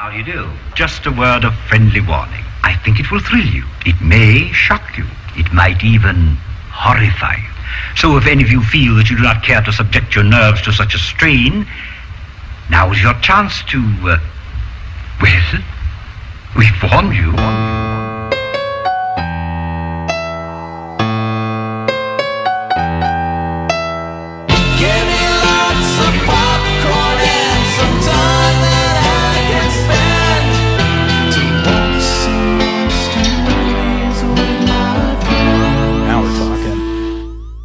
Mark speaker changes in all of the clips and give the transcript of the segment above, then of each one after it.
Speaker 1: How do you do? Just a word of friendly warning. I think it will thrill you. It may shock you. It might even horrify you. So if any of you feel that you do not care to subject your nerves to such a strain, now is your chance to, well, we've warned you.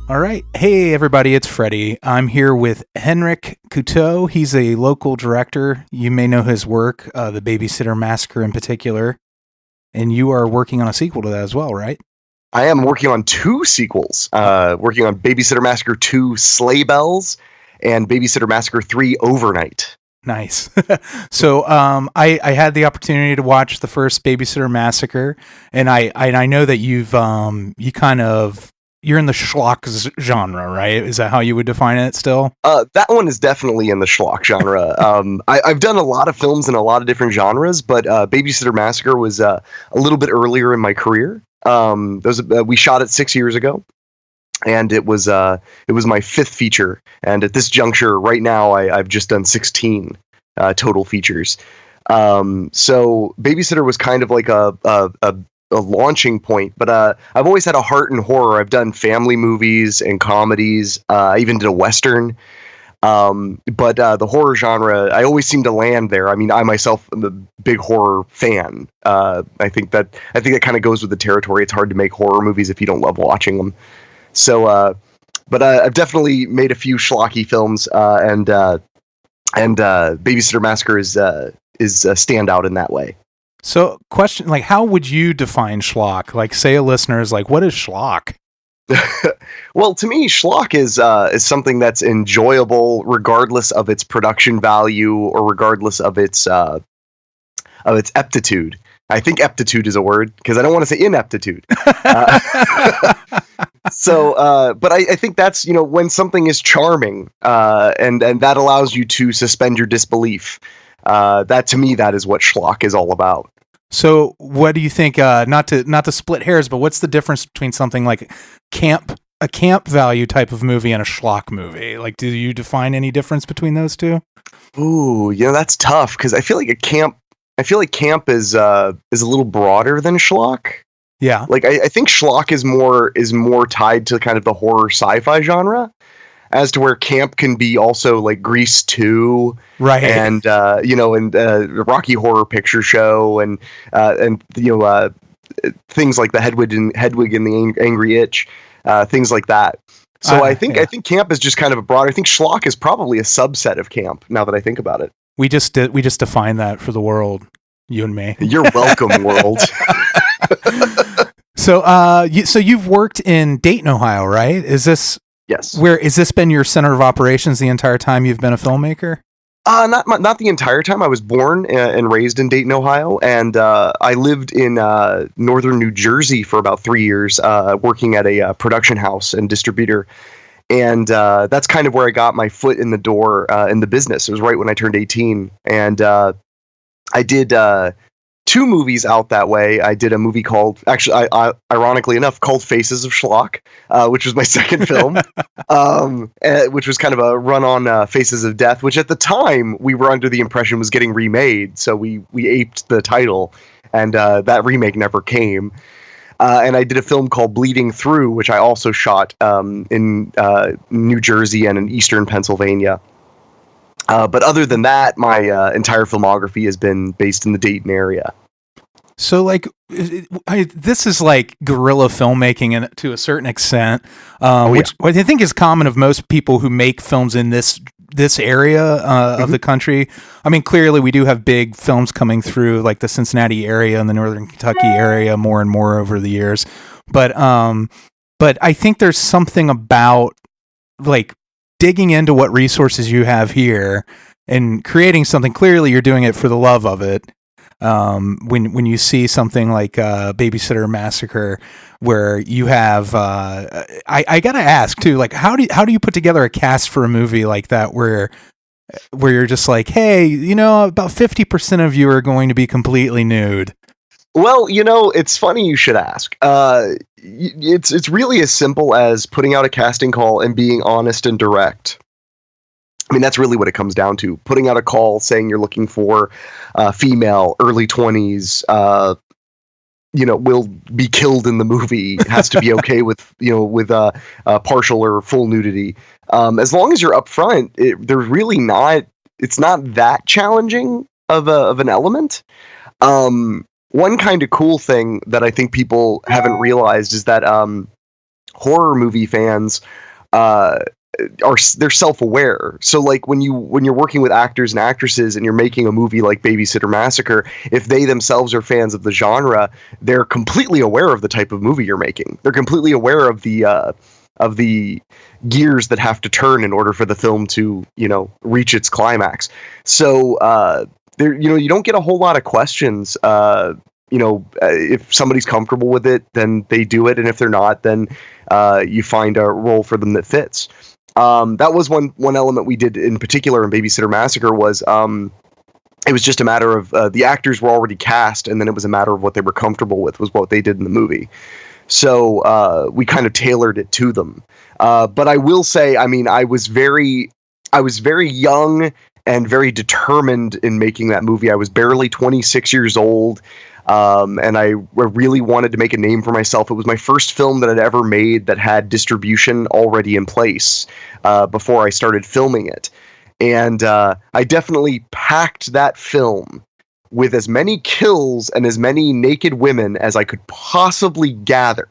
Speaker 2: All right. Hey, everybody, it's Freddy. I'm here with Henrique Couto. He's a local director. You may know his work, the Babysitter Massacre in particular. And you are working on a sequel to that as well, right?
Speaker 3: I am working on two sequels. Working on Babysitter Massacre 2 Sleigh Bells and Babysitter Massacre 3 Overnight.
Speaker 2: Nice. So I had the opportunity to watch the first Babysitter Massacre, and I know that you're in the schlock genre, right? Is that how you would define it still?
Speaker 3: That one is definitely in the schlock genre. I've done a lot of films in a lot of different genres, but Babysitter Massacre was a little bit earlier in my career. We shot it 6 years ago, and it was my fifth feature. And at this juncture, right now, I've just done 16 total features. So Babysitter was kind of like a launching point, but I've always had a heart in horror. I've done family movies and comedies. I even did a Western. But the horror genre, I always seem to land there. I mean, I myself am a big horror fan. I think that kind of goes with the territory. It's hard to make horror movies if you don't love watching them. So, but I've definitely made a few schlocky films, and Babysitter Massacre is a standout in that way.
Speaker 2: So, question, like, how would you define schlock? Like, say a listener is like, what is schlock?
Speaker 3: Well, to me, schlock is something that's enjoyable regardless of its production value or regardless of its aptitude. I think aptitude is a word because I don't want to say ineptitude. But I think that's, when something is charming, and that allows you to suspend your disbelief. That to me, that is what schlock is all about.
Speaker 2: So what do you think, not to split hairs, but what's the difference between something like a camp value type of movie and a schlock movie? Like, do you define any difference between those two?
Speaker 3: Ooh, that's tough because I feel like camp is a little broader than schlock.
Speaker 2: Yeah.
Speaker 3: Like I think schlock is more tied to kind of the horror sci-fi genre, as to where camp can be also like Grease 2,
Speaker 2: right?
Speaker 3: And Rocky Horror Picture Show, and things like the Hedwig and the Angry Itch, things like that. So I think camp is just kind of a broad. I think schlock is probably a subset of camp. Now that I think about it,
Speaker 2: we just defined that for the world, you and me.
Speaker 3: You're welcome, world.
Speaker 2: So you've worked in Dayton, Ohio, right?
Speaker 3: Yes.
Speaker 2: Where has this been your center of operations the entire time you've been a filmmaker?
Speaker 3: Not the entire time. I was born and raised in Dayton, Ohio, and I lived in northern New Jersey for about 3 years, working at a production house and distributor. And that's kind of where I got my foot in the door in the business. It was right when I turned 18, and I did 2 movies out that way. I did a movie called, ironically enough, called Faces of Schlock, which was my second film, which was kind of a run on Faces of Death, which at the time we were under the impression was getting remade. So we aped the title, and that remake never came. And I did a film called Bleeding Through, which I also shot in New Jersey and in eastern Pennsylvania. But other than that, my entire filmography has been based in the Dayton area.
Speaker 2: So, like, this is like guerrilla filmmaking to a certain extent, which I think is common of most people who make films in this area of the country. I mean, clearly we do have big films coming through, like the Cincinnati area and the Northern Kentucky area, more and more over the years. But I think there's something about like digging into what resources you have here and creating something. Clearly you're doing it for the love of it. When you see something like Babysitter Massacre, where you have I gotta ask too, like how do you put together a cast for a movie like that where where you're just like, hey, about 50% of you are going to be completely nude?
Speaker 3: Well, it's funny you should ask. It's really as simple as putting out a casting call and being honest and direct. I mean, that's really what it comes down to. Putting out a call saying you're looking for female, early 20s, will be killed in the movie, has to be okay with partial or full nudity. As long as you're upfront, it's not that challenging of an element. One kind of cool thing that I think people haven't realized is that horror movie fans they're self-aware. So like when you're working with actors and actresses and you're making a movie like Babysitter Massacre, if they themselves are fans of the genre, they're completely aware of the type of movie you're making. They're completely aware of the gears that have to turn in order for the film to reach its climax. So you don't get a whole lot of questions. If somebody's comfortable with it, then they do it, and if they're not, then you find a role for them that fits. That was one element we did in particular in Babysitter Massacre was it was just a matter of the actors were already cast, and then it was a matter of what they were comfortable with was what they did in the movie. So we kind of tailored it to them. But I will say, I mean, I was very young and very determined in making that movie. I was barely 26 years old. And I really wanted to make a name for myself. It was my first film that I'd ever made that had distribution already in place before I started filming it. And I definitely packed that film with as many kills and as many naked women as I could possibly gather.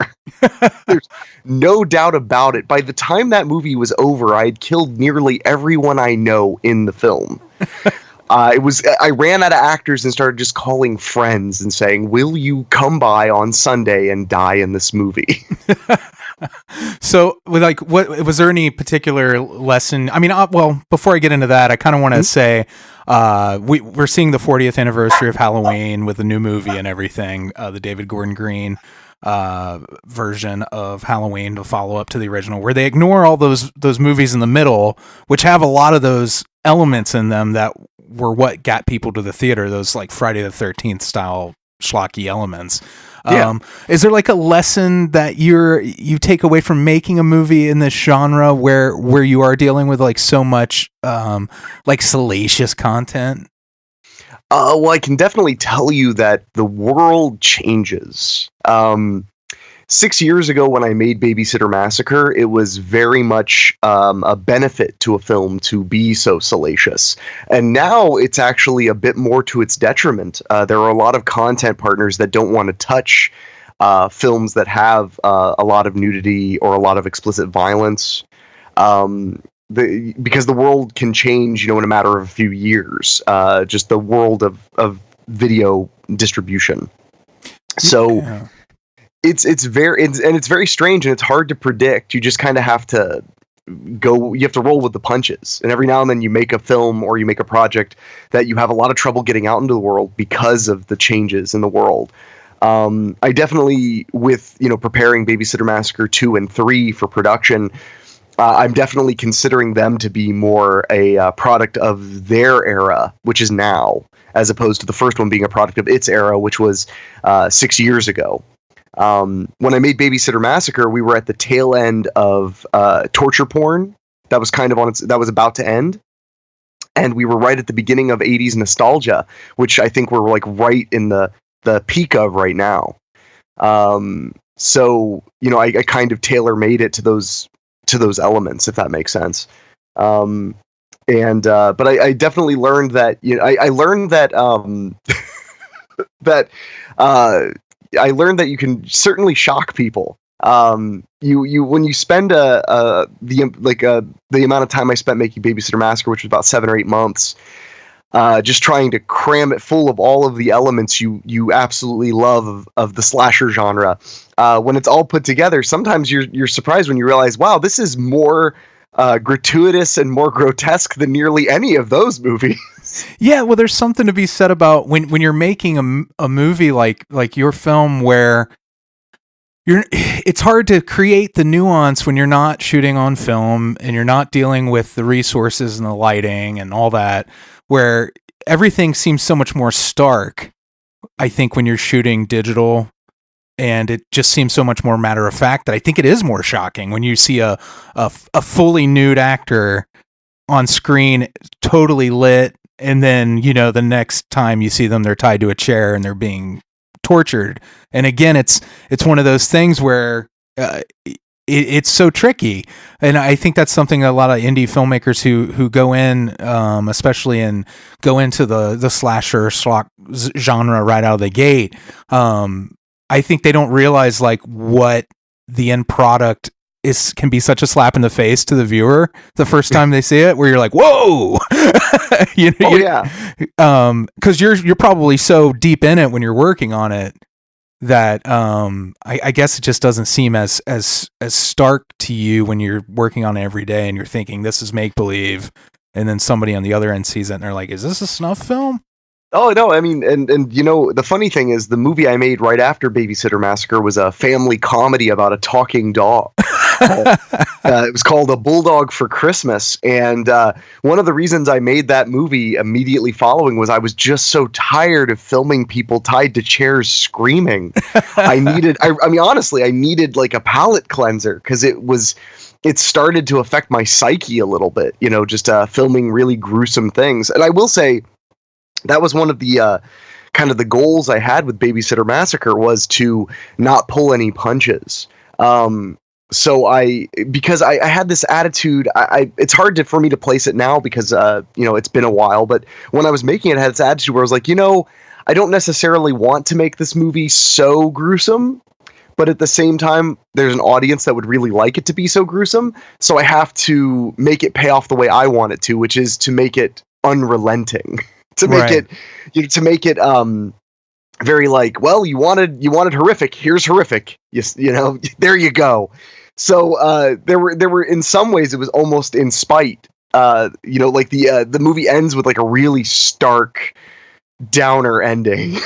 Speaker 3: There's no doubt about it. By the time that movie was over, I had killed nearly everyone I know in the film. I ran out of actors and started just calling friends and saying, will you come by on Sunday and die in this movie?
Speaker 2: So what was there any particular lesson? I mean, well, before I get into that, I kind of want to say, we're seeing the 40th anniversary of Halloween with the new movie and everything, the David Gordon Green version of Halloween to follow up to the original, where they ignore all those movies in the middle, which have a lot of those elements in them that were what got people to the theater, those like Friday the 13th style schlocky elements.
Speaker 3: Yeah.
Speaker 2: Is there like a lesson that you take away from making a movie in this genre where you are dealing with like so much like salacious content?
Speaker 3: Well, I can definitely tell you that the world changes. 6 years ago when I made Babysitter Massacre, it was very much a benefit to a film to be so salacious. And now it's actually a bit more to its detriment. There are a lot of content partners that don't want to touch films that have a lot of nudity or a lot of explicit violence. Because the world can change, in a matter of a few years. Just the world of video distribution. So... Yeah. It's very strange and it's hard to predict. You just kind of have to you have to roll with the punches. And every now and then you make a film or you make a project that you have a lot of trouble getting out into the world because of the changes in the world. I definitely, with, preparing Babysitter Massacre 2 and 3 for production, I'm definitely considering them to be more a product of their era, which is now, as opposed to the first one being a product of its era, which was 6 years ago. When I made Babysitter Massacre, we were at the tail end of torture porn that was that was about to end, and we were right at the beginning of 80s nostalgia, which I think we're like right in the peak of right now. So I kind of tailor made it to those elements, if that makes sense. But I definitely learned that I learned that I learned that you can certainly shock people. You when you spend the amount of time I spent making Babysitter Massacre, which was about 7 or 8 months, just trying to cram it full of all of the elements you absolutely love of the slasher genre. When it's all put together, sometimes you're surprised when you realize, wow, this is more gratuitous and more grotesque than nearly any of those movies.
Speaker 2: Yeah, well, there's something to be said about when you're making a movie like your film, where it's hard to create the nuance when you're not shooting on film and you're not dealing with the resources and the lighting and all that, where everything seems so much more stark, I think, when you're shooting digital, and it just seems so much more matter of fact that I think it is more shocking when you see a fully nude actor on screen, totally lit, and then, you know, the next time you see them, they're tied to a chair and they're being tortured. And again, it's one of those things where it's so tricky, and I think that's something that a lot of indie filmmakers who go in, especially and go into the slasher schlock genre right out of the gate. I think they don't realize like what the end product can be such a slap in the face to the viewer the first time they see it, where you're like, whoa, because you're probably so deep in it when you're working on it that I guess it just doesn't seem as stark to you when you're working on it every day and you're thinking this is make believe, and then somebody on the other end sees it and they're like, is this a snuff film?
Speaker 3: Oh, no, I mean, and you know, the funny thing is the movie I made right after Babysitter Massacre was a family comedy about a talking dog. It was called A Bulldog for Christmas, and one of the reasons I made that movie immediately following was I was just so tired of filming people tied to chairs screaming. I mean, honestly, I needed like a palate cleanser, because it started to affect my psyche a little bit, you know, just filming really gruesome things. And I will say, that was one of the kind of the goals I had with Babysitter Massacre, was to not pull any punches. So because I had this attitude, it's hard for me to place it now because, you know, it's been a while, but when I was making it, I had this attitude where I was like, you know, I don't necessarily want to make this movie so gruesome, but at the same time, there's an audience that would really like it to be so gruesome. So I have to make it pay off the way I want it to, which is to make it unrelenting. To make it, to make it very like, well, you wanted horrific. Here's horrific. You know, there you go. So there were in some ways it was almost in spite. You know, like the movie ends with like a really stark downer ending,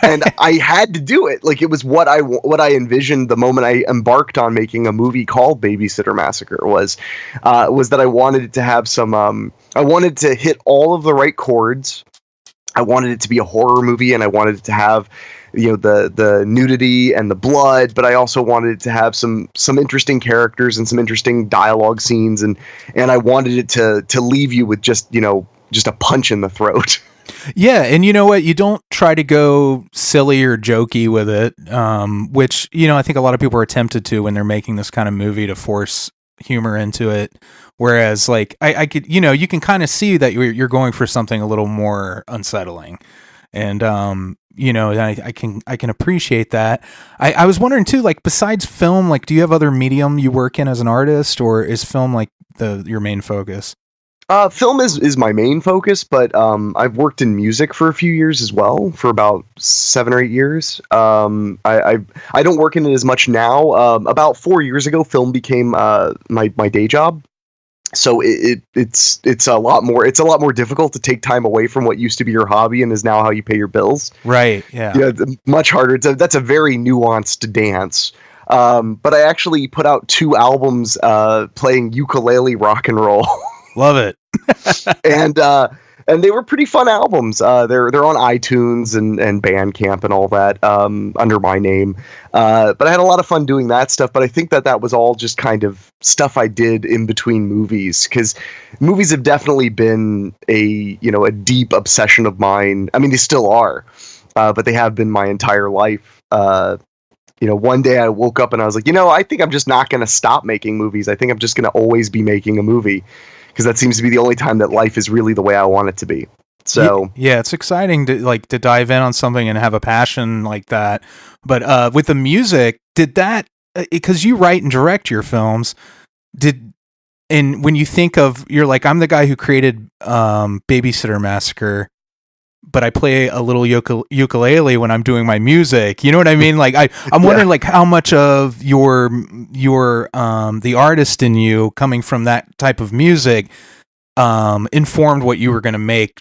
Speaker 3: and I had to do it. Like, it was what I envisioned the moment I embarked on making a movie called Babysitter Massacre, was that I wanted it to have some. I wanted to hit all of the right chords. I wanted it to be a horror movie, and I wanted it to have, you know, the nudity and the blood, but I also wanted it to have some interesting characters and some interesting dialogue scenes, and I wanted it to leave you with just a punch in the throat.
Speaker 2: Yeah, and you know what? You don't try to go silly or jokey with it, which, you know, I think a lot of people are tempted to when they're making this kind of movie, to force humor into it. Whereas, like, I could, you know, you can kind of see that you're going for something a little more unsettling, and you know, I can appreciate that. I was wondering too, like, besides film, like, do you have other medium you work in as an artist, or is film like your main focus?
Speaker 3: Film is my main focus, but I've worked in music for a few years as well, for about 7 or 8 years. I don't work in it as much now. About 4 years ago, film became my day job. So it's a lot more difficult to take time away from what used to be your hobby and is now how you pay your bills.
Speaker 2: Right. Yeah.
Speaker 3: Yeah. Much harder. That's a very nuanced dance. But I actually put out 2 albums playing ukulele rock and roll.
Speaker 2: Love it.
Speaker 3: And they were pretty fun albums. They're on iTunes and Bandcamp and all that, under my name. But I had a lot of fun doing that stuff. But I think that was all just kind of stuff I did in between movies, because movies have definitely been a deep obsession of mine. I mean, they still are, but they have been my entire life. One day I woke up and I was like, I think I'm just not going to stop making movies. I think I'm just going to always be making a movie, because that seems to be the only time that life is really the way I want it to be. So
Speaker 2: yeah, it's exciting to dive in on something and have a passion like that. But with the music, did that, because you write and direct your films, and when you think of, you're like, I'm the guy who created Babysitter Massacre, but I play a little ukulele when I'm doing my music. You know what I mean? Like I'm wondering like how much of your the artist in you coming from that type of music informed what you were going to make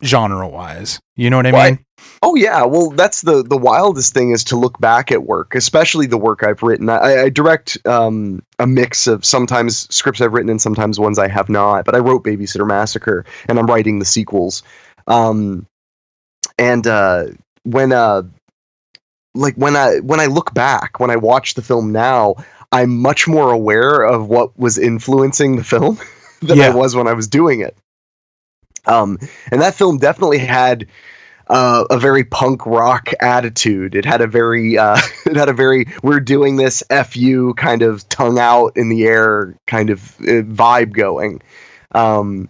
Speaker 2: genre wise. You know what I mean?
Speaker 3: Oh yeah, well that's the wildest thing is to look back at work, especially the work I've written. I direct a mix of sometimes scripts I've written and sometimes ones I have not. But I wrote Babysitter Massacre, and I'm writing the sequels. When I look back, when I watch the film now, I'm much more aware of what was influencing the film than I was when I was doing it. And that film definitely had a very punk rock attitude. It had a very we're doing this F you kind of tongue out in the air kind of vibe going. And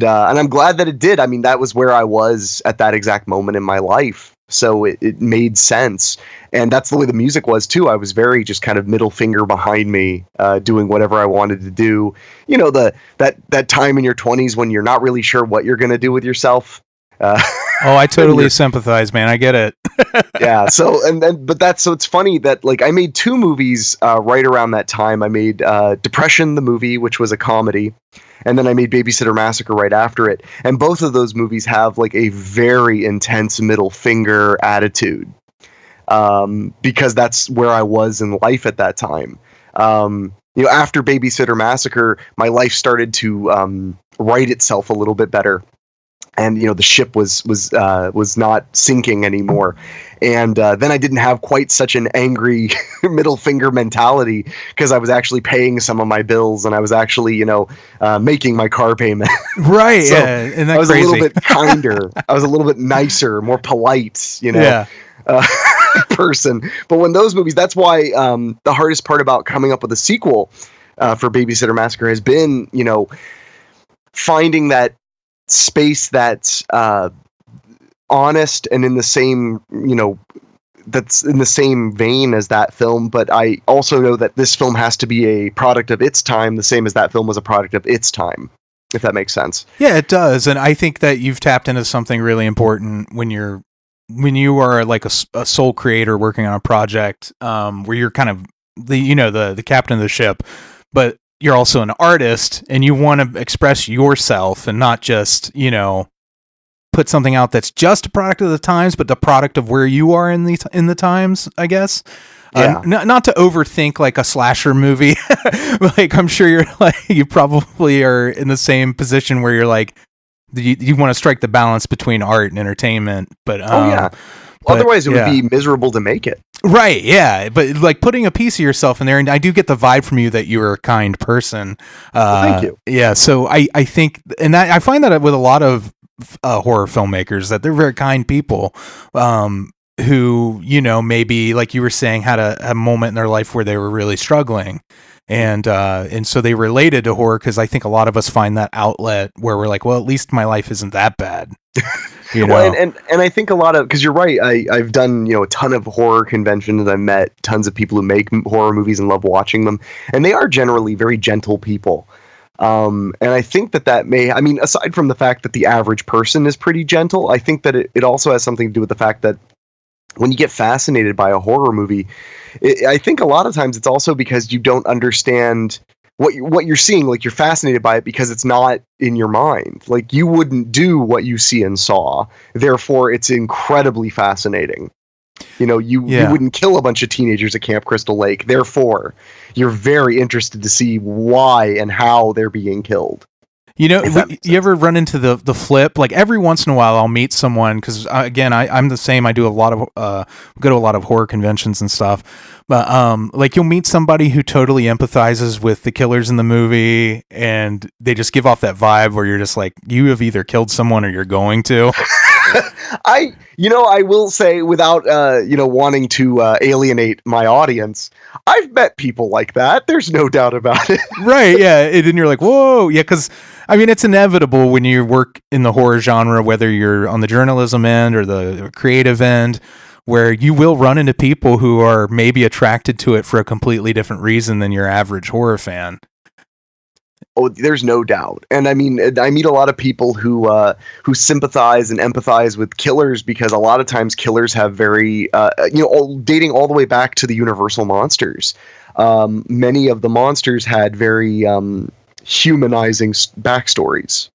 Speaker 3: I'm glad that it did. I mean, that was where I was at that exact moment in my life. So it made sense. And that's the way the music was too. I was very just kind of middle finger behind me, doing whatever I wanted to do. You know, that time in your 20s when you're not really sure what you're going to do with yourself.
Speaker 2: I totally sympathize, man. I get it.
Speaker 3: Yeah. So it's funny that like I made two movies right around that time. I made Depression the movie, which was a comedy, and then I made Babysitter Massacre right after it. And both of those movies have like a very intense middle finger attitude, because that's where I was in life at that time. After Babysitter Massacre, my life started to right itself a little bit better. And the ship was not sinking anymore, and then I didn't have quite such an angry middle finger mentality because I was actually paying some of my bills and I was actually making my car payment.
Speaker 2: Right.
Speaker 3: So
Speaker 2: yeah. Isn't that
Speaker 3: I was
Speaker 2: crazy?
Speaker 3: a little bit kinder. I was a little bit nicer, more polite. Person. But when those movies, that's why the hardest part about coming up with a sequel for Babysitter Massacre has been finding that space that's honest and in the same that's in the same vein as that film, but I also know that this film has to be a product of its time, the same as that film was a product of its time, if that makes sense.
Speaker 2: Yeah, it does. And I think that you've tapped into something really important when you are like a sole creator working on a project, where you're kind of the captain of the ship, but you're also an artist and you want to express yourself and not just, put something out that's just a product of the times, but the product of where you are in the times, I guess.
Speaker 3: Yeah.
Speaker 2: Not to overthink like a slasher movie. Like I'm sure you probably are in the same position where you're like, you want to strike the balance between art and entertainment, but
Speaker 3: yeah. Otherwise, it would be miserable to make it.
Speaker 2: Right, yeah. But like putting a piece of yourself in there, and I do get the vibe from you that you're a kind person.
Speaker 3: Thank you.
Speaker 2: Yeah, so I think, and that I find that with a lot of horror filmmakers, that they're very kind people, who, maybe, like you were saying, had a moment in their life where they were really struggling. And so they related to horror because I think a lot of us find that outlet where we're like, well, at least my life isn't that bad.
Speaker 3: Well, and I think a lot of, because you're right, I've done a ton of horror conventions. I've met tons of people who make horror movies and love watching them, and they are generally very gentle people. And I think that aside from the fact that the average person is pretty gentle, I think that it also has something to do with the fact that when you get fascinated by a horror movie, I think a lot of times it's also because you don't understand what you're seeing. Like, you're fascinated by it because it's not in your mind. Like, you wouldn't do what you see in Saw. Therefore, it's incredibly fascinating. You wouldn't kill a bunch of teenagers at Camp Crystal Lake. Therefore, you're very interested to see why and how they're being killed. You
Speaker 2: ever run into the flip? Like every once in a while, I'll meet someone because again, I'm the same. I do a lot of go to a lot of horror conventions and stuff. But like you'll meet somebody who totally empathizes with the killers in the movie, and they just give off that vibe where you're just like, you have either killed someone or you're going to.
Speaker 3: I will say, without wanting to alienate my audience, I've met people like that. There's no doubt about it.
Speaker 2: Right, yeah. And you're like, whoa, yeah, because I mean, it's inevitable when you work in the horror genre, whether you're on the journalism end or the creative end, where you will run into people who are maybe attracted to it for a completely different reason than your average horror fan.
Speaker 3: Oh, there's no doubt. And I mean, I meet a lot of people who sympathize and empathize with killers because a lot of times killers have very, dating all the way back to the Universal monsters. Many of the monsters had very humanizing backstories.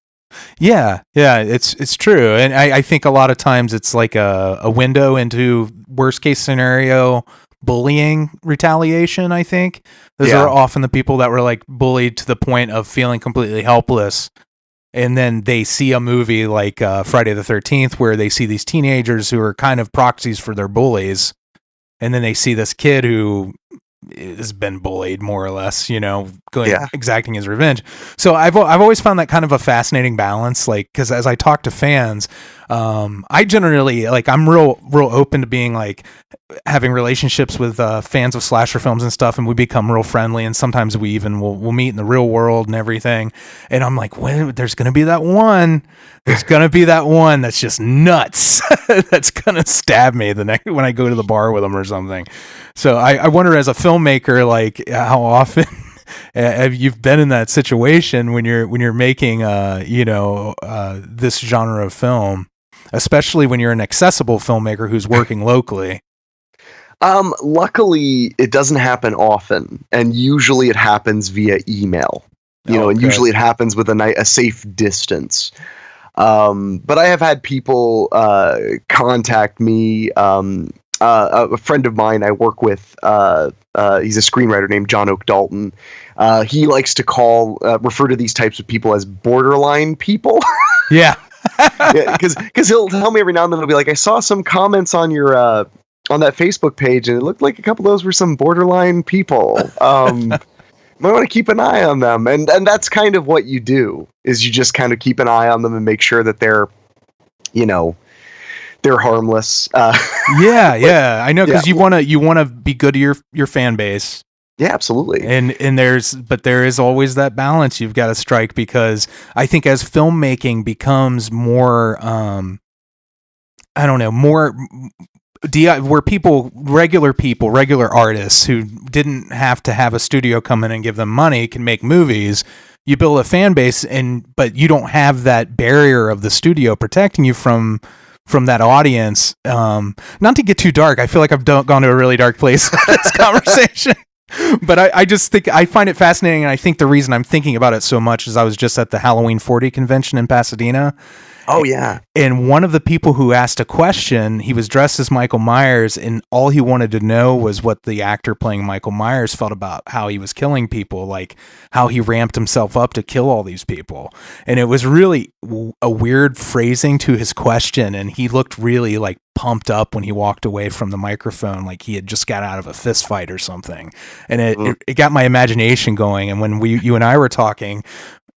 Speaker 2: Yeah, it's true, and I think a lot of times it's like a window into worst case scenario bullying retaliation. I think those are often the people that were like bullied to the point of feeling completely helpless, and then they see a movie like Friday the 13th where they see these teenagers who are kind of proxies for their bullies, and then they see this kid who has been bullied more or less, exacting his revenge. So I've always found that kind of a fascinating balance, like, because as I talk to fans, I generally, like, I'm real open to being like having relationships with fans of slasher films and stuff, and we become real friendly, and sometimes we even we'll meet in the real world and everything. And I'm like, there's gonna be that one that's just nuts that's gonna stab me the next when I go to the bar with them or something. So I wonder, as a filmmaker, like, how often have you been in that situation when you're making this genre of film, especially when you're an accessible filmmaker who's working locally?
Speaker 3: Luckily, it doesn't happen often, and usually it happens via email. And usually it happens with a safe distance. But I have had people contact me. A friend of mine I work with, he's a screenwriter named John Oak Dalton. He likes to refer to these types of people as borderline people.
Speaker 2: Yeah.
Speaker 3: Because he'll tell me every now and then, he'll be like, I saw some comments on your on that Facebook page, and it looked like a couple of those were some borderline people. Might want to keep an eye on them. And that's kind of what you do, is you just kind of keep an eye on them and make sure that they're harmless.
Speaker 2: Yeah, I know, because you want to be good to your fan base.
Speaker 3: Yeah, absolutely.
Speaker 2: And there is always that balance you've got to strike, because I think as filmmaking becomes more, where regular artists who didn't have to have a studio come in and give them money can make movies. You build a fan base, but you don't have that barrier of the studio protecting you from that audience. Not to get too dark, I feel like I've gone to a really dark place in this conversation. But I just think I find it fascinating, and I think the reason I'm thinking about it so much is I was just at the Halloween 40 convention in Pasadena.
Speaker 3: Oh, yeah.
Speaker 2: And one of the people who asked a question, he was dressed as Michael Myers, and all he wanted to know was what the actor playing Michael Myers felt about how he was killing people, like how he ramped himself up to kill all these people. And it was really a weird phrasing to his question, and he looked really like pumped up when he walked away from the microphone, like he had just got out of a fist fight or something. And it got my imagination going. And when you and I were talking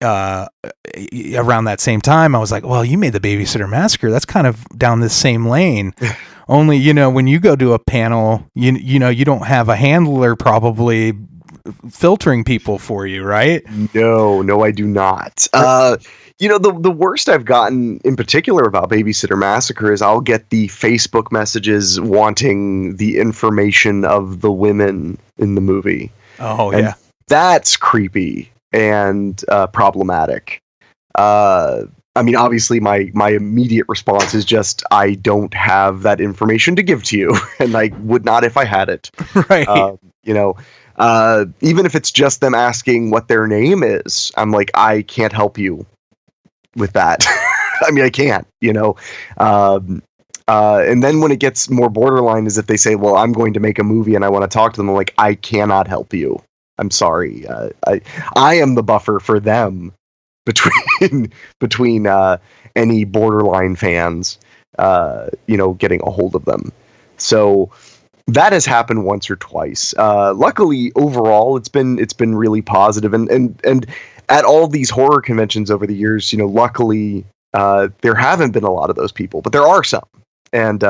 Speaker 2: around that same time, I was like, well, you made the Babysitter Massacre. That's kind of down this same lane. Only, when you go to a panel, you don't have a handler probably filtering people for you, right?
Speaker 3: No, I do not. The worst I've gotten in particular about Babysitter Massacre is I'll get the Facebook messages wanting the information of the women in the movie.
Speaker 2: Oh,
Speaker 3: and
Speaker 2: yeah.
Speaker 3: That's creepy and problematic. Obviously my immediate response is just, I don't have that information to give to you, and I would not if I had it.
Speaker 2: Right.
Speaker 3: Even if it's just them asking what their name is, I'm like, I can't help you with that. I can't, and then when it gets more borderline is if they say, well, I'm going to make a movie and I want to talk to them, I'm like, I cannot help you. I'm sorry. I am the buffer for them between any borderline fans, getting a hold of them. So that has happened once or twice. Luckily, overall, it's been really positive. And at all these horror conventions over the years, luckily, there haven't been a lot of those people, but there are some. And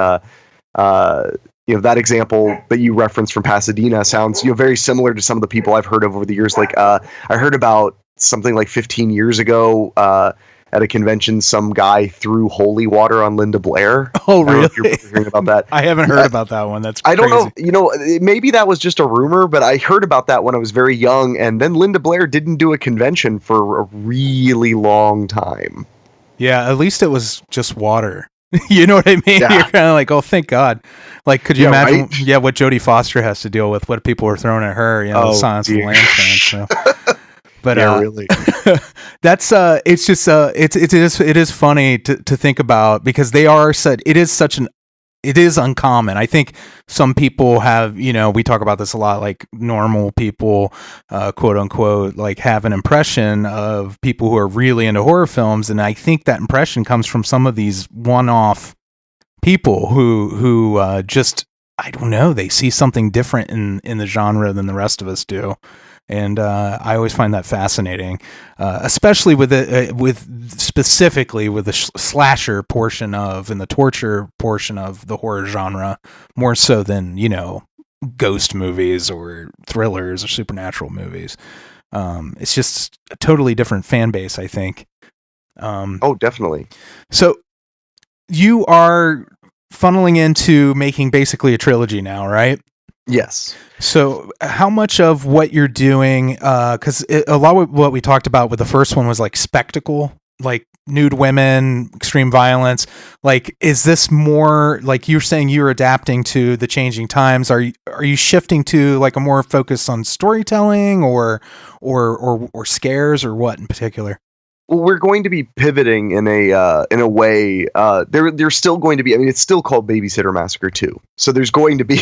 Speaker 3: that example that you referenced from Pasadena sounds, very similar to some of the people I've heard of over the years. Like, I heard about something like 15 years ago, at a convention, some guy threw holy water on Linda Blair.
Speaker 2: Oh, really?
Speaker 3: I don't know if you're hearing about that.
Speaker 2: I haven't heard about that one. That's crazy.
Speaker 3: I don't know. Maybe that was just a rumor, but I heard about that when I was very young. And then Linda Blair didn't do a convention for a really long time.
Speaker 2: Yeah, at least it was just water. You know what I mean?
Speaker 3: Yeah.
Speaker 2: You're kind of like, oh, thank God. Like, could you imagine?
Speaker 3: Right?
Speaker 2: Yeah, what Jodie Foster has to deal with, what people were throwing at her. The Silence of the Lambs fans. So. But
Speaker 3: yeah, really.
Speaker 2: That's it's just it is funny to think about, because they are said it is uncommon. I think some people have, we talk about this a lot, like normal people, quote unquote, like have an impression of people who are really into horror films. And I think that impression comes from some of these one-off people who just, I don't know, they see something different in the genre than the rest of us do. And I always find that fascinating, especially specifically with the slasher portion of and the torture portion of the horror genre, more so than ghost movies or thrillers or supernatural movies. It's just a totally different fan base, I think.
Speaker 3: Oh, definitely.
Speaker 2: So you are funneling into making basically a trilogy now, right?
Speaker 3: Yes.
Speaker 2: So how much of what you're doing, because a lot of what we talked about with the first one was like spectacle, like nude women, extreme violence. Like, is this more like you're saying you're adapting to the changing times? Are you shifting to like a more focus on storytelling or scares, or what in particular?
Speaker 3: Well, we're going to be pivoting in a way. There's still going to be. I mean, it's still called Babysitter Massacre 2. So there's going to be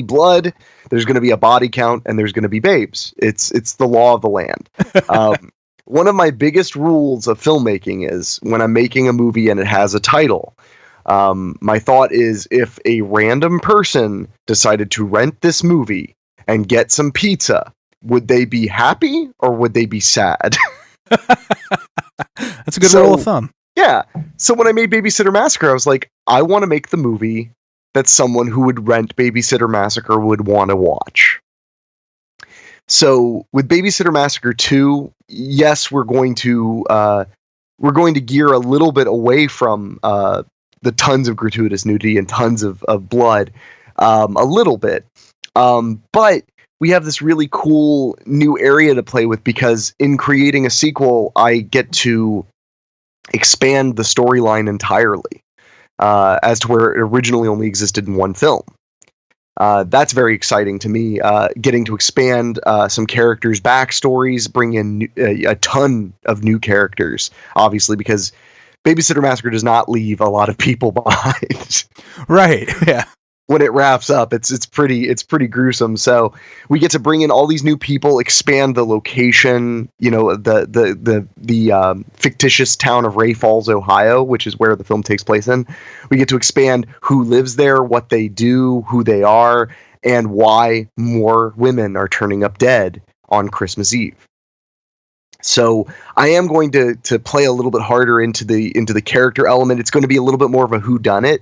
Speaker 3: blood. There's going to be a body count, and there's going to be babes. It's the law of the land. One of my biggest rules of filmmaking is when I'm making a movie and it has a title. My thought is, if a random person decided to rent this movie and get some pizza, would they be happy or would they be sad?
Speaker 2: That's a good rule of thumb.
Speaker 3: Yeah. So when I made Babysitter Massacre, I was like, I want to make the movie that someone who would rent Babysitter Massacre would want to watch. So with Babysitter Massacre 2, yes, we're going to gear a little bit away from the tons of gratuitous nudity and tons of blood, a little bit. But we have this really cool new area to play with, because in creating a sequel, I get to expand the storyline entirely, as to where it originally only existed in one film. That's very exciting to me, getting to expand some characters' backstories, bring in a ton of new characters, obviously, because Babysitter Massacre does not leave a lot of people behind.
Speaker 2: Right, yeah.
Speaker 3: When it wraps up, it's pretty gruesome. So we get to bring in all these new people, expand the location. The fictitious town of Ray Falls, Ohio, which is where the film takes place in. We get to expand who lives there, what they do, who they are, and why more women are turning up dead on Christmas Eve. So I am going to play a little bit harder into the character element. It's going to be a little bit more of a whodunit.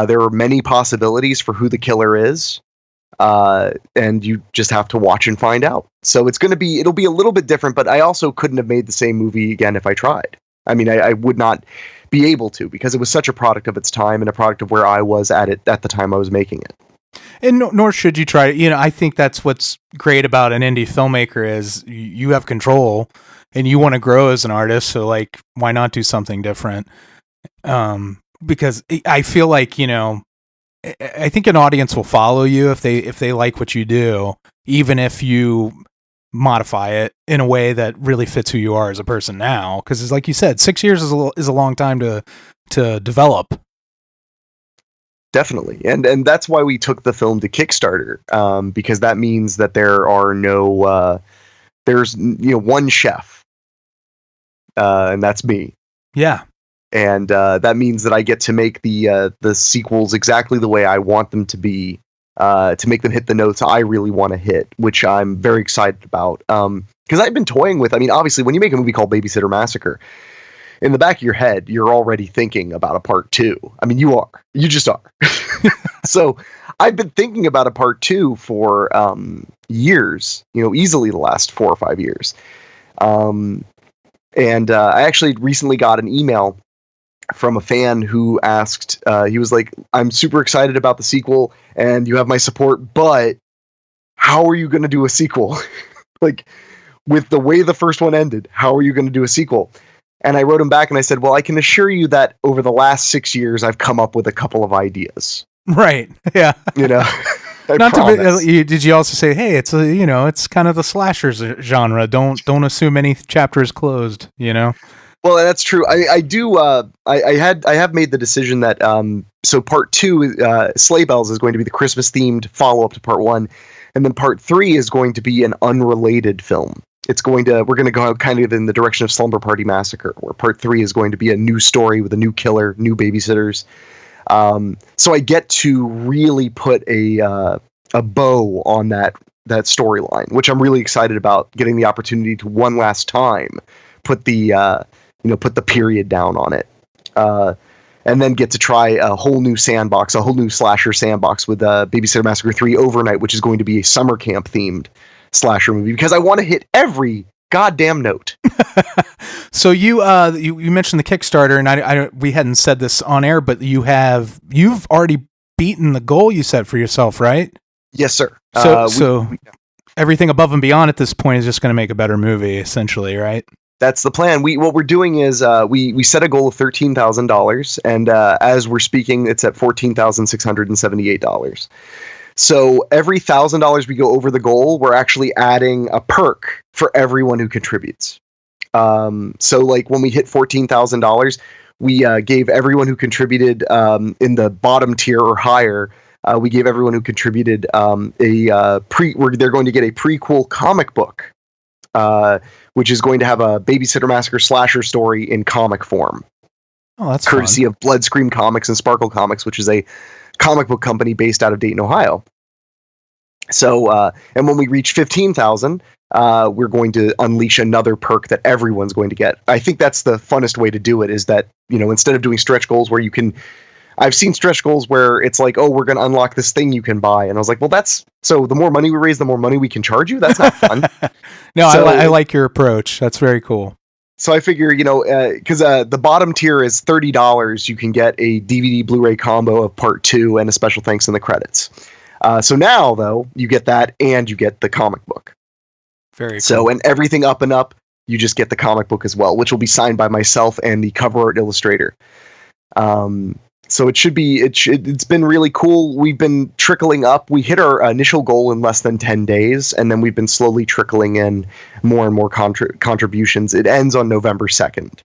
Speaker 3: There are many possibilities for who the killer is, and you just have to watch and find out. So it'll be a little bit different, but I also couldn't have made the same movie again if I tried. I mean, I would not be able to, because it was such a product of its time and a product of where I was at the time I was making it.
Speaker 2: And nor should you try it. I think that's what's great about an indie filmmaker is you have control and you want to grow as an artist. So like, why not do something different? Because I feel like, I think an audience will follow you if they like what you do, even if you modify it in a way that really fits who you are as a person now. Because it's like you said, 6 years is a long time to develop.
Speaker 3: Definitely, and that's why we took the film to Kickstarter, because that means that there are there's one chef, and that's me.
Speaker 2: Yeah.
Speaker 3: And that means that I get to make the sequels exactly the way I want them to be, to make them hit the notes I really want to hit, which I'm very excited about. Because I've been toying with, I mean, obviously, when you make a movie called Babysitter Massacre, in the back of your head, you're already thinking about a part 2. I mean, you just are. So I've been thinking about a part 2 for years, easily the last 4 or 5 years. And I actually recently got an email from a fan who asked, he was like, I'm super excited about the sequel and you have my support, but how are you going to do a sequel? Like, with the way the first one ended, how are you going to do a sequel? And I wrote him back and I said, well, I can assure you that over the last 6 years, I've come up with a couple of ideas.
Speaker 2: Right. Yeah. Did you also say, hey, it's it's kind of the slashers genre. Don't assume any chapter is closed.
Speaker 3: Well, that's true. I do. I have made the decision that so part 2, Sleigh Bells, is going to be the Christmas themed follow up to part 1, and then part 3 is going to be an unrelated film. We're going to go kind of in the direction of Slumber Party Massacre, where part 3 is going to be a new story with a new killer, new babysitters. So I get to really put a bow on that storyline, which I'm really excited about, getting the opportunity to one last time put the period down on it, and then get to try a whole new sandbox, a whole new slasher sandbox with Babysitter Massacre 3 Overnight, which is going to be a summer camp themed slasher movie, because I want to hit every goddamn note.
Speaker 2: So you mentioned the Kickstarter, and we hadn't said this on air, but you've already beaten the goal you set for yourself, right?
Speaker 3: Yes, sir.
Speaker 2: So everything above and beyond at this point is just going to make a better movie, essentially, right?
Speaker 3: That's the plan. What we're doing is we set a goal of $13,000, and as we're speaking, it's at $14,678. So every $1,000 we go over the goal, we're actually adding a perk for everyone who contributes. So like when we hit $14,000, we gave everyone who contributed in the bottom tier or higher. We gave everyone who contributed they're going to get a prequel comic book, which is going to have a Babysitter Massacre slasher story in comic form.
Speaker 2: Oh, that's
Speaker 3: courtesy
Speaker 2: fun.
Speaker 3: of Blood Scream Comics and Sparkle Comics, which is a comic book company based out of Dayton, Ohio. So, and when we reach 15,000, we're going to unleash another perk that everyone's going to get. I think that's the funnest way to do it, is that, instead of doing stretch goals where I've seen stretch goals where it's like, oh, we're going to unlock this thing you can buy. And I was like, well, so the more money we raise, the more money we can charge you. That's not fun.
Speaker 2: No, I like your approach. That's very cool.
Speaker 3: So I figure, because the bottom tier is $30, you can get a DVD Blu-ray combo of part 2 and a special thanks in the credits. So now, though, you get that and you get the comic book.
Speaker 2: Very cool.
Speaker 3: So, and everything up and up, you just get the comic book as well, which will be signed by myself and the cover art illustrator. So it's been really cool. We've been trickling up. We hit our initial goal in less than 10 days, and then we've been slowly trickling in more and more contributions. It ends on November 2nd.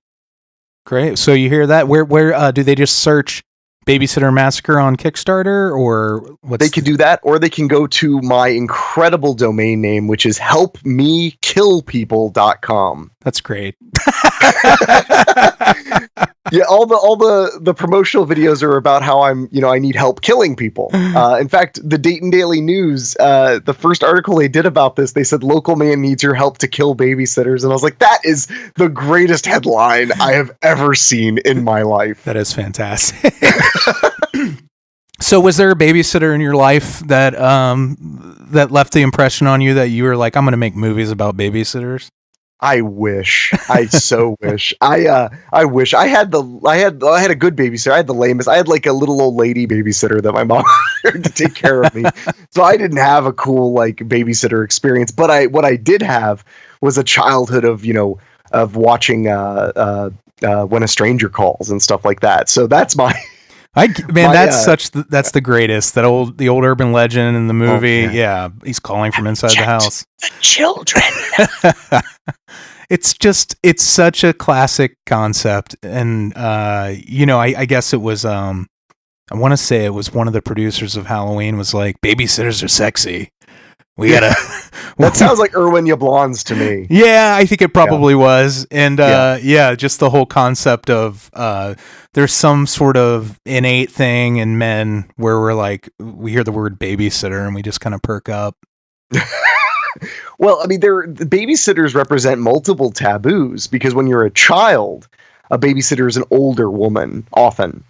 Speaker 2: Great. So you hear that? Where do they just search Babysitter Massacre on Kickstarter, or what's
Speaker 3: They can do that, or they can go to my incredible domain name, which is helpmekillpeople.com.
Speaker 2: That's great.
Speaker 3: Yeah, all the promotional videos are about how I need help killing people. In fact, the Dayton Daily News, the first article they did about this, they said local man needs your help to kill babysitters, and I was like, that is the greatest headline I have ever seen in my life.
Speaker 2: That is fantastic. So, was there a babysitter in your life that left the impression on you that you were like, I'm going to make movies about babysitters?
Speaker 3: I wish. I so wish. I wish I had a good babysitter. I had the lamest. I had like a little old lady babysitter that my mom hired to take care of me. So I didn't have a cool like babysitter experience. But what I did have was a childhood of watching When a Stranger Calls and stuff like that. So that's that's the greatest. The old urban legend in the movie. Oh, yeah, he's calling from inside the house. The children.
Speaker 2: It's such a classic concept, and I guess it was I want to say it was one of the producers of Halloween was like, babysitters are sexy. We gotta.
Speaker 3: That sounds like Erwin Yablans to me.
Speaker 2: Yeah, I think it probably was, and just the whole concept of there's some sort of innate thing in men where we're like, we hear the word babysitter and we just kind of perk up.
Speaker 3: Well, I mean, the babysitters represent multiple taboos, because when you're a child, a babysitter is an older woman often.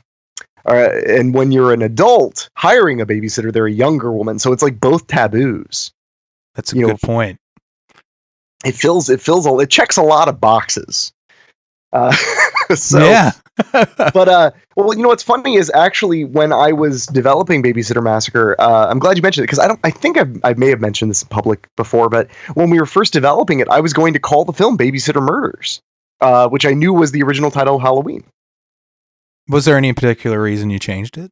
Speaker 3: And when you're an adult hiring a babysitter, they're a younger woman. So it's like both taboos.
Speaker 2: That's a good point.
Speaker 3: It checks a lot of boxes. So, yeah. But what's funny is actually when I was developing Babysitter Massacre, I'm glad you mentioned it, because I think I may have mentioned this in public before, but when we were first developing it, I was going to call the film Babysitter Murders, which I knew was the original title of Halloween.
Speaker 2: Was there any particular reason you changed it?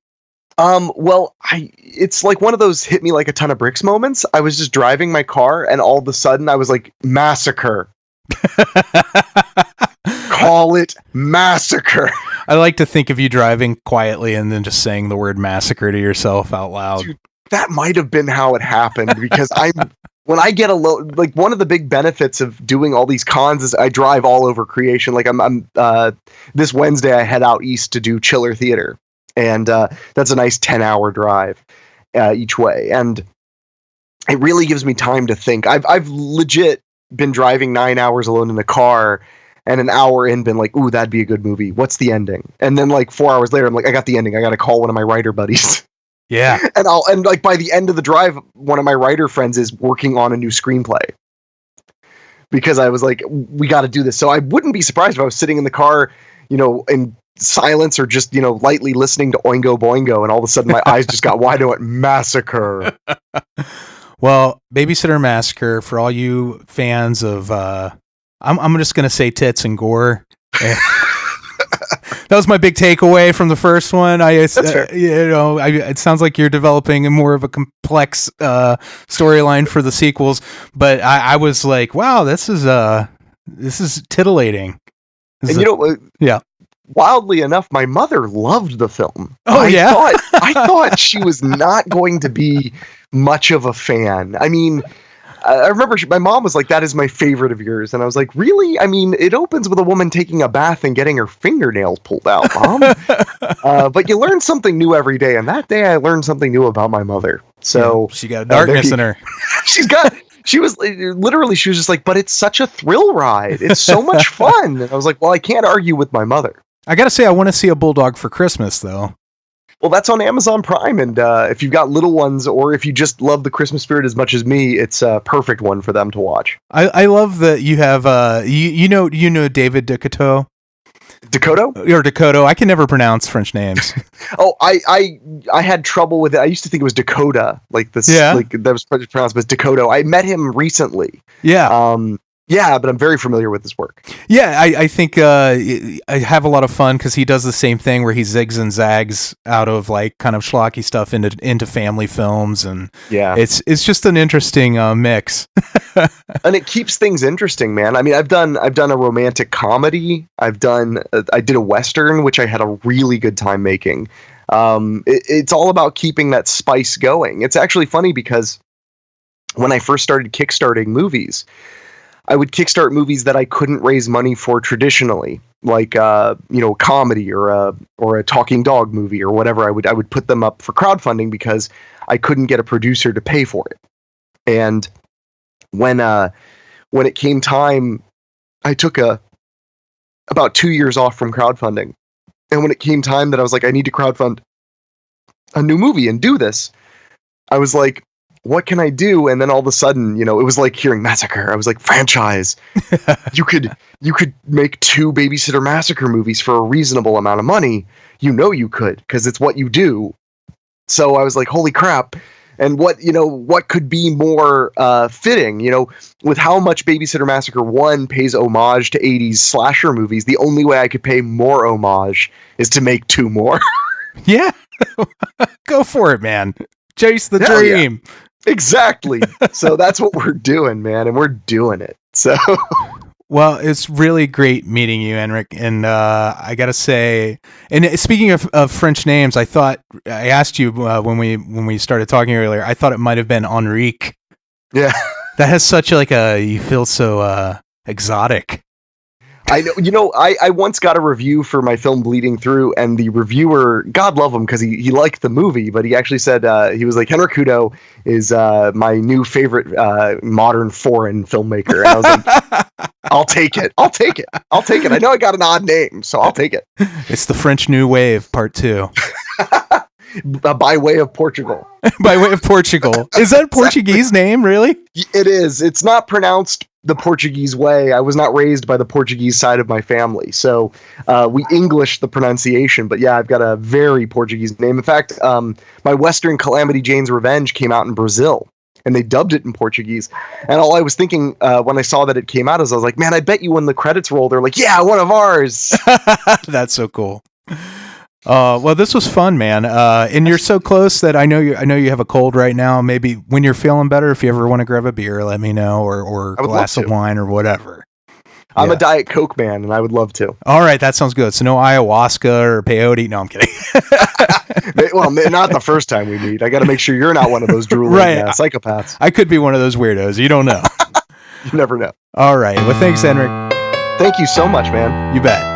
Speaker 3: Well, it's like one of those hit me like a ton of bricks moments. I was just driving my car and all of a sudden I was like, massacre. Call it massacre.
Speaker 2: I like to think of you driving quietly and then just saying the word massacre to yourself out loud.
Speaker 3: Dude, that might have been how it happened because when I get alone, like one of the big benefits of doing all these cons is I drive all over creation. Like I'm this Wednesday I head out east to do Chiller Theater. And that's a nice 10-hour drive each way. And it really gives me time to think. I've legit been driving 9 hours alone in a car and an hour in been like, ooh, that'd be a good movie. What's the ending? And then like 4 hours later, I'm like, I got the ending. I got to call one of my writer buddies.
Speaker 2: Yeah.
Speaker 3: And like by the end of the drive, one of my writer friends is working on a new screenplay. Because I was like, we got to do this. So I wouldn't be surprised if I was sitting in the car, in silence or just lightly listening to Oingo Boingo and all of a sudden my eyes just got wide open. Massacre.
Speaker 2: Well, Babysitter Massacre, for all you fans of I'm just gonna say tits and gore. That was my big takeaway from the first one. It sounds like you're developing more of a complex storyline for the sequels, but I was like, wow, this is titillating. Yeah.
Speaker 3: Wildly enough, my mother loved the film.
Speaker 2: Oh,
Speaker 3: I thought she was not going to be much of a fan. I mean, I remember my mom was like, that is my favorite of yours. And I was like, really? I mean, it opens with a woman taking a bath and getting her fingernails pulled out, Mom. But you learn something new every day. And that day I learned something new about my mother. So
Speaker 2: she got a darkness in her.
Speaker 3: She was just like, but it's such a thrill ride. It's so much fun. And I was like, well, I can't argue with my mother.
Speaker 2: I got to say, I want to see a Bulldog for Christmas, though.
Speaker 3: Well, that's on Amazon Prime, and if you've got little ones, or if you just love the Christmas spirit as much as me, it's a perfect one for them to watch.
Speaker 2: I love that you have, you know David Couto? Dakota. I can never pronounce French names.
Speaker 3: Oh, I had trouble with it. I used to think it was Dakota, like this, like that was pronounced, but Dakota. I met him recently.
Speaker 2: Yeah.
Speaker 3: Yeah, but I'm very familiar with his work.
Speaker 2: Yeah, I think I have a lot of fun because he does the same thing where he zigs and zags out of like kind of schlocky stuff into family films, and it's just an interesting mix.
Speaker 3: And it keeps things interesting, man. I mean, I've done a romantic comedy. I did a Western, which I had a really good time making. It's all about keeping that spice going. It's actually funny because when I first started kickstarting movies, I would kickstart movies that I couldn't raise money for traditionally, like comedy or a talking dog movie or whatever. I would put them up for crowdfunding because I couldn't get a producer to pay for it. And when it came time, I took about 2 years off from crowdfunding. And when it came time that I was like, I need to crowdfund a new movie and do this, I was like, what can I do? And then all of a sudden, it was like hearing Massacre. I was like, franchise. You could make 2 Babysitter Massacre movies for a reasonable amount of money. You could, because it's what you do. So I was like, holy crap. And what could be more fitting, with how much Babysitter Massacre 1 pays homage to 80s slasher movies, the only way I could pay more homage is to make 2 more.
Speaker 2: Yeah. Go for it, man. Chase the dream.
Speaker 3: Yeah. Exactly. So that's what we're doing, man, and we're doing it. So,
Speaker 2: well, it's really great meeting you, Henrique. And I gotta say, and speaking of French names, I thought I asked you when we started talking earlier. I thought it might have been Henrique.
Speaker 3: Yeah,
Speaker 2: that has such you feel so exotic.
Speaker 3: I know. I once got a review for my film Bleeding Through, and the reviewer, God love him, because he liked the movie, but he actually said, he was like, Henrique Couto is my new favorite modern foreign filmmaker. And I was like, I'll take it. I know I got an odd name, so I'll take it.
Speaker 2: It's the French New Wave, Part 2.
Speaker 3: By way of Portugal.
Speaker 2: By way of Portugal. Is that a Portuguese name, really?
Speaker 3: It is. It's not pronounced the Portuguese way. I was not raised by the Portuguese side of my family, so we English the pronunciation, but yeah, I've got a very Portuguese name. In fact, my Western Calamity Jane's Revenge came out in Brazil, and they dubbed it in Portuguese, and all I was thinking when I saw that it came out is I was like, man, I bet you when the credits roll, they're like, yeah, one of ours.
Speaker 2: That's so cool. Well, this was fun, man. And you're so close that I know you have a cold right now. Maybe when you're feeling better, if you ever want to grab a beer, let me know, or a glass of wine or whatever.
Speaker 3: I'm a Diet Coke man, and I would love to.
Speaker 2: All right, that sounds good. So no ayahuasca or peyote. No, I'm kidding.
Speaker 3: Well, not the first time we meet. I got to make sure you're not one of those drooling psychopaths.
Speaker 2: I could be one of those weirdos. You don't know.
Speaker 3: You never know.
Speaker 2: All right. Well, thanks, Henrik.
Speaker 3: Thank you so much, man.
Speaker 2: You bet.